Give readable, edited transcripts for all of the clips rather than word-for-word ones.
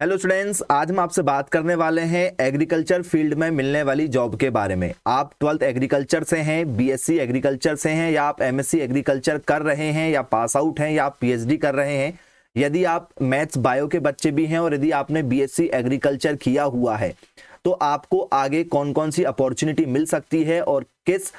Hello students, आज हम आपसे बात करने वाले हैं एग्रीकल्चर फील्ड में मिलने वाली जॉब के बारे में। आप 12th एग्रीकल्चर से हैं, बीएससी एग्रीकल्चर से हैं, या आप एमएससी एग्रीकल्चर कर रहे हैं, या पास आउट हैं, या आप पीएचडी कर रहे हैं। यदि आप मैथ्स बायो के बच्चे भी हैं और यदि आपने बीएससी एग्रीकल्चर किया हुआ है तो आपको आगे कौन कौन सी अपॉर्चुनिटी मिल सकती है और किस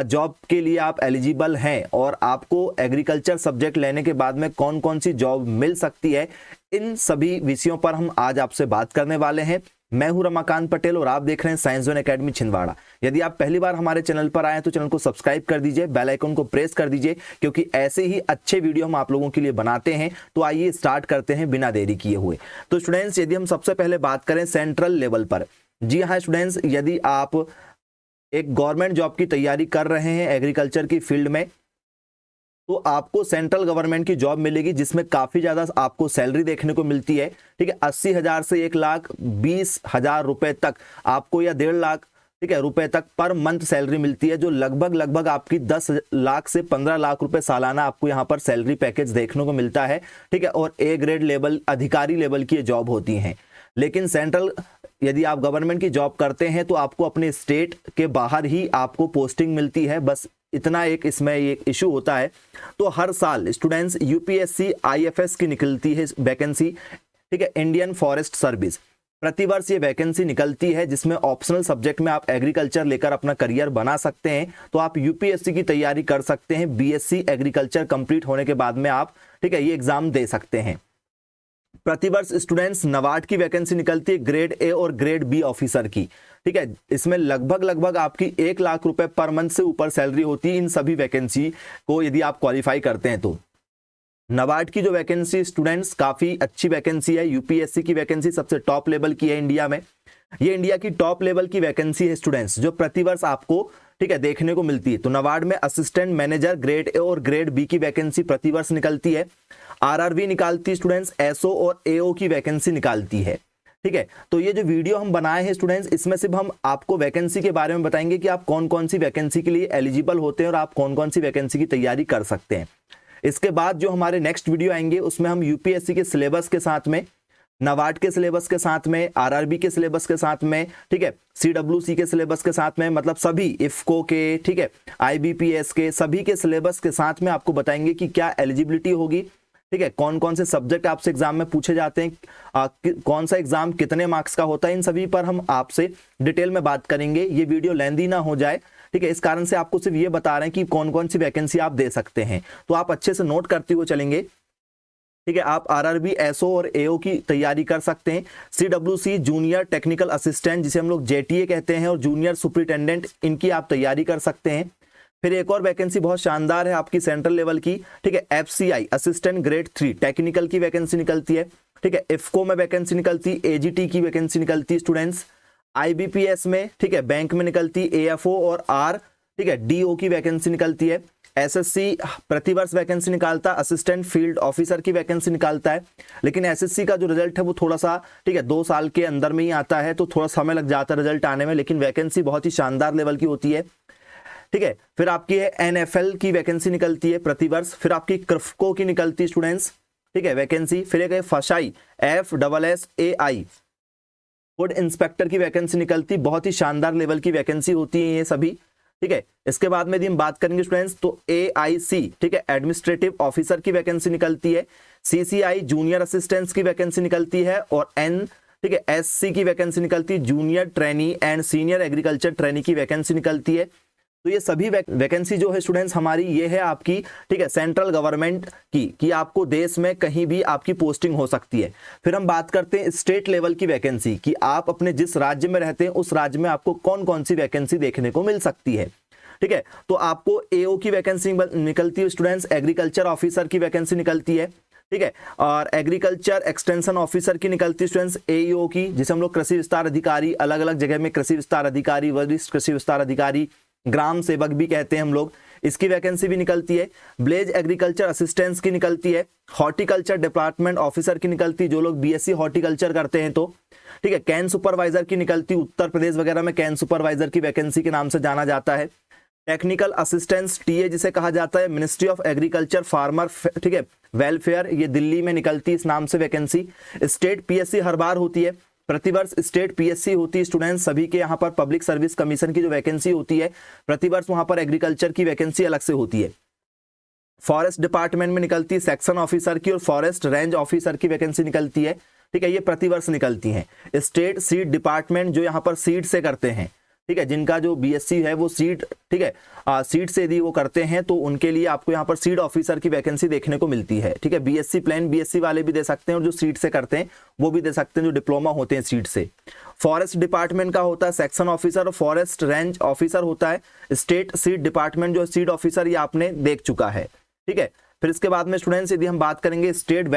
जॉब के लिए आप एलिजिबल हैं और आपको एग्रीकल्चर सब्जेक्ट लेने के बाद में कौन कौन सी जॉब मिल सकती है, इन सभी विषयों पर हम आज आपसे बात करने वाले हैं। मैं हूं रमाकांत पटेल और आप देख रहे हैं साइंस जोन एकेडमी छिंदवाड़ा। यदि आप पहली बार हमारे चैनल पर आए हैं तो चैनल को सब्सक्राइब कर दीजिए, बेल आइकन को प्रेस कर दीजिए, क्योंकि ऐसे ही अच्छे वीडियो हम आप लोगों के लिए बनाते हैं। तो आइए स्टार्ट करते हैं बिना देरी किए हुए। तो स्टूडेंट्स, यदि हम सबसे पहले बात करें सेंट्रल लेवल पर, जी हाँ स्टूडेंट्स, यदि आप एक गवर्नमेंट जॉब की तैयारी कर रहे हैं एग्रीकल्चर की फील्ड में तो आपको सेंट्रल गवर्नमेंट की जॉब मिलेगी जिसमें काफी ज्यादा आपको सैलरी देखने को मिलती है। ठीक है, 80,000 से 1,20,000 रुपए तक आपको, या 1.5 लाख ठीक है रुपए तक पर मंथ सैलरी मिलती है, जो लगभग आपकी 10 लाख से 15 लाख रुपए सालाना आपको यहाँ पर सैलरी पैकेज देखने को मिलता है। ठीक है, और ए ग्रेड लेवल, अधिकारी लेवल की जॉब होती हैं। लेकिन सेंट्रल, यदि आप गवर्नमेंट की जॉब करते हैं तो आपको अपने स्टेट के बाहर ही आपको पोस्टिंग मिलती है। बस इतना एक इसमें एक इशू होता है। तो हर साल स्टूडेंट्स यूपीएससी आईएफएस की निकलती है वैकेंसी। ठीक है, इंडियन फॉरेस्ट सर्विस, प्रतिवर्ष ये वैकेंसी निकलती है जिसमें ऑप्शनल सब्जेक्ट में आप एग्रीकल्चर लेकर अपना करियर बना सकते हैं। तो आप यूपीएससी की तैयारी कर सकते हैं। बीएससी एग्रीकल्चर कंप्लीट होने के बाद में आप ठीक है ये एग्जाम दे सकते हैं। प्रतिवर्ष स्टूडेंट्स नाबार्ड की वैकेंसी निकलती है ग्रेड ए और ग्रेड बी ऑफिसर की। ठीक है, इसमें लगभग आपकी 1 लाख रुपए पर मंथ से ऊपर सैलरी होती है इन सभी वैकेंसी को यदि आप क्वालिफाई करते हैं तो। नाबार्ड की जो वैकेंसी स्टूडेंट्स काफी अच्छी वैकेंसी है। यूपीएससी की वैकेंसी सबसे टॉप लेवल की है इंडिया में। ये इंडिया की टॉप लेवल की वैकेंसी है स्टूडेंट्स, जो प्रतिवर्ष आपको ठीक है देखने को मिलती है। तो नाबार्ड में असिस्टेंट मैनेजर ग्रेड ए और ग्रेड बी की वैकेंसी प्रतिवर्ष निकलती है। आरआरबी निकालती है स्टूडेंट्स, एसओ और एओ की वैकेंसी निकालती है। ठीक है, तो ये जो वीडियो हम बनाए हैं स्टूडेंट्स, इसमें सिर्फ हम आपको वैकेंसी के बारे में बताएंगे कि आप कौन कौन सी वैकेंसी के लिए एलिजिबल होते हैं और आप कौन कौन सी वैकेंसी की तैयारी कर सकते हैं। इसके बाद जो हमारे नेक्स्ट वीडियो आएंगे उसमें हम यूपीएससी के सिलेबस के साथ में, नाबार्ड के सिलेबस के साथ में, आरआरबी के सिलेबस के साथ में, ठीक है, सीडब्ल्यूसी के सिलेबस के साथ में, मतलब सभी इफको के, ठीक है, आईबीपीएस के, सभी के सिलेबस के साथ में आपको बताएंगे कि क्या एलिजिबिलिटी होगी। ठीक है, कौन कौन से सब्जेक्ट आपसे एग्जाम में पूछे जाते हैं, कौन सा एग्जाम कितने मार्क्स का होता है, इन सभी पर हम आपसे डिटेल में बात करेंगे। ये वीडियो लेंदी ना हो जाए, ठीक है, इस कारण से आपको सिर्फ ये बता रहे हैं कि कौन कौन सी वैकेंसी आप दे सकते हैं, तो आप अच्छे से नोट करते हुए चलेंगे। ठीक है, आप आरआरबी, एसओ और एओ की तैयारी कर सकते हैं। सीडब्ल्यूसी जूनियर टेक्निकल असिस्टेंट, जिसे हम लोग जेटीए कहते हैं, और जूनियर सुपरिटेंडेंट, इनकी आप तैयारी कर सकते हैं। फिर एक और वैकेंसी बहुत शानदार है आपकी सेंट्रल लेवल की। ठीक है, एफसीआई असिस्टेंट ग्रेड 3 टेक्निकल की वैकेंसी निकलती है। ठीक है, इफको में वैकेंसी निकलती, एजीटी की वैकेंसी निकलती स्टूडेंट्स, आईबीपीएस में, ठीक है, बैंक में निकलती, एएफओ और आर, ठीक है, डीओ की वैकेंसी निकलती है। एसएससी प्रतिवर्ष वैकेंसी निकालता, असिस्टेंट फील्ड ऑफिसर की वैकेंसी निकालता है। लेकिन एसएससी का जो रिजल्ट है वो थोड़ा सा, ठीक है, 2 साल के अंदर में ही आता है, तो थोड़ा समय लग जाता है रिजल्ट आने में, लेकिन वैकेंसी बहुत ही शानदार लेवल की होती है। ठीक है, फिर आपकी है एनएफएल की वैकेंसी निकलती है प्रतिवर्ष। फिर आपकी क्रिफ्को की निकलती है स्टूडेंट्स, ठीक है, वैकेंसी। फिर एक है फसाई, FSSAI फूड इंस्पेक्टर की वैकेंसी निकलती, बहुत ही शानदार लेवल की वैकेंसी होती है ये सभी। ठीक है, इसके बाद में यदि हम बात करेंगे स्टूडेंट्स तो AIC, ठीक है, एडमिनिस्ट्रेटिव ऑफिसर की वैकेंसी निकलती है। CCI जूनियर असिस्टेंट्स की वैकेंसी निकलती है, और ठीक है, SC की वैकेंसी निकलती है, junior trainee and senior agriculture trainee की वैकेंसी निकलती है। तो ये सभी वैकेंसी जो है स्टूडेंट्स हमारी, ये है आपकी, ठीक है, सेंट्रल गवर्नमेंट की, कि आपको देश में कहीं भी आपकी पोस्टिंग हो सकती है। फिर हम बात करते हैं स्टेट लेवल की वैकेंसी, कि आप अपने जिस राज्य में रहते हैं उस राज्य में आपको कौन कौन सी वैकेंसी देखने को मिल सकती है। ठीक है, तो आपको एओ की वैकेंसी निकलती है स्टूडेंट्स, एग्रीकल्चर ऑफिसर की वैकेंसी निकलती है। ठीक है, और एग्रीकल्चर एक्सटेंशन ऑफिसर की निकलती है स्टूडेंट्स, एईओ की, जिसे हम लोग कृषि विस्तार अधिकारी, अलग अलग जगह में कृषि विस्तार अधिकारी, वरिष्ठ कृषि विस्तार अधिकारी, ग्राम सेवक भी कहते हैं हम लोग, इसकी वैकेंसी भी निकलती है। ब्लेज एग्रीकल्चर असिस्टेंस की निकलती है। हॉर्टिकल्चर डिपार्टमेंट ऑफिसर की निकलती है, जो लोग बीएससी हॉर्टिकल्चर करते हैं तो। ठीक है, कैन सुपरवाइजर की निकलती, उत्तर प्रदेश वगैरह में कैन सुपरवाइजर की वैकेंसी के नाम से जाना जाता है। टेक्निकल असिस्टेंस टीए जिसे कहा जाता है, मिनिस्ट्री ऑफ एग्रीकल्चर फार्मर, ठीक है, वेलफेयर, ये दिल्ली में निकलती है इस नाम से वैकेंसी। स्टेट पीएससी हर बार होती है, प्रतिवर्ष स्टेट पीएससी होती है स्टूडेंट्स सभी के। यहाँ पर पब्लिक सर्विस कमीशन की जो वैकेंसी होती है प्रतिवर्ष, वहां पर एग्रीकल्चर की वैकेंसी अलग से होती है। फॉरेस्ट डिपार्टमेंट में निकलती है सेक्शन ऑफिसर की और फॉरेस्ट रेंज ऑफिसर की वैकेंसी निकलती है, ठीक है, ये प्रतिवर्ष निकलती हैं। स्टेट सीड डिपार्टमेंट जो यहाँ पर सीड से करते हैं, ठीक है, जिनका जो बीएससी है वो सीड, ठीक है, सीड से यदि वो करते हैं तो उनके लिए आपको यहाँ पर सीड ऑफिसर की वैकेंसी देखने को मिलती है, ठीक है। बीएससी प्लेन बीएससी वाले भी दे सकते हैं और जो सीड से करते हैं वो भी दे सकते हैं, जो डिप्लोमा होते हैं सीड से। फॉरेस्ट डिपार्टमेंट का होता है सेक्शन ऑफिसर और फॉरेस्ट रेंज ऑफिसर होता है। स्टेट सीड डिपार्टमेंट जो सीड ऑफिसर ये आपने देख चुका है, ठीक है। फिर इसके बाद में स्टूडेंट्स यदि हम बात करेंगे स्टेट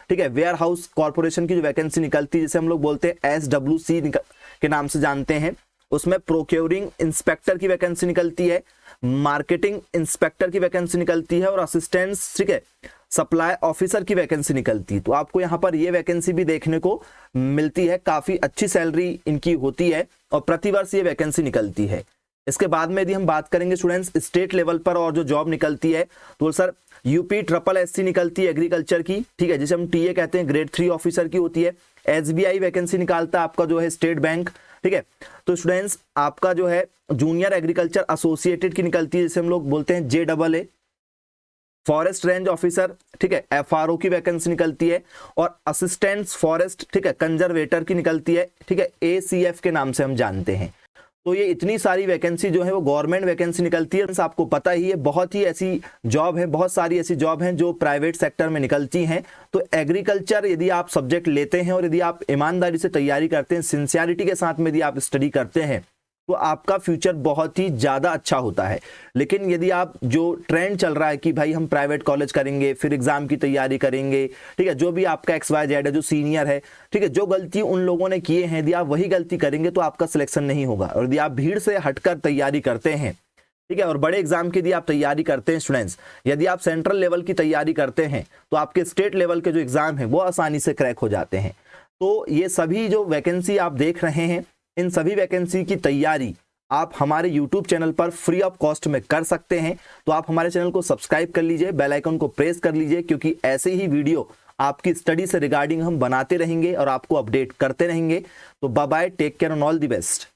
ठीक है, वेयर हाउस कॉर्पोरेशन की जो वैकेंसी निकलती है जिसे हम लोग बोलते हैं SWC के नाम से जानते हैं, उसमें प्रोक्योरिंग इंस्पेक्टर की वैकेंसी निकलती है, मार्केटिंग इंस्पेक्टर की वैकेंसी निकलती है और असिस्टेंट, ठीक है, सप्लाई ऑफिसर की वैकेंसी निकलती है। तो आपको यहाँ पर ये वैकेंसी भी देखने को मिलती है, काफी अच्छी सैलरी इनकी होती है और प्रतिवर्ष ये वैकेंसी निकलती है। इसके बाद में यदि हम बात करेंगे स्टूडेंट्स स्टेट लेवल पर और जो जॉब निकलती है तो सर UPSSC निकलती है एग्रीकल्चर की, ठीक है, जिसे हम टीए कहते हैं, ग्रेड 3 ऑफिसर की होती है। SBI वैकेंसी निकालता है आपका जो है स्टेट बैंक, ठीक है। तो स्टूडेंट्स आपका जो है जूनियर एग्रीकल्चर एसोसिएटेड की निकलती है जिसे हम लोग बोलते हैं JAA। फॉरेस्ट रेंज ऑफिसर, ठीक है, FRO की वैकेंसी निकलती है और असिस्टेंट फॉरेस्ट, ठीक है, कंजर्वेटर की निकलती है, ठीक है, ACF के नाम से हम जानते हैं। तो ये इतनी सारी वैकेंसी जो है वो गवर्नमेंट वैकेंसी निकलती है। आपको पता ही है बहुत ही ऐसी जॉब है, बहुत सारी ऐसी जॉब हैं जो प्राइवेट सेक्टर में निकलती हैं। तो एग्रीकल्चर यदि आप सब्जेक्ट लेते हैं और यदि आप ईमानदारी से तैयारी करते हैं, सिंसियरिटी के साथ में यदि आप स्टडी करते हैं तो आपका फ्यूचर बहुत ही ज़्यादा अच्छा होता है। लेकिन यदि आप जो ट्रेंड चल रहा है कि भाई हम प्राइवेट कॉलेज करेंगे फिर एग्जाम की तैयारी करेंगे, ठीक है, जो भी आपका XYZ है, जो सीनियर है, ठीक है, जो गलती उन लोगों ने किए हैं यदि आप वही गलती करेंगे तो आपका सिलेक्शन नहीं होगा। और यदि आप भीड़ से हटकर तैयारी करते हैं, ठीक है, और बड़े एग्जाम की यदि आप तैयारी करते हैं स्टूडेंट्स, यदि आप सेंट्रल लेवल की तैयारी करते हैं तो आपके स्टेट लेवल के जो एग्जाम है वो आसानी से क्रैक हो जाते हैं। तो ये सभी जो वैकेंसी आप देख रहे हैं, इन सभी वैकेंसी की तैयारी आप हमारे YouTube चैनल पर फ्री ऑफ कॉस्ट में कर सकते हैं। तो आप हमारे चैनल को सब्सक्राइब कर लीजिए, बेल आइकन को प्रेस कर लीजिए, क्योंकि ऐसे ही वीडियो आपकी स्टडी से रिगार्डिंग हम बनाते रहेंगे और आपको अपडेट करते रहेंगे। तो bye bye, take care and all the best.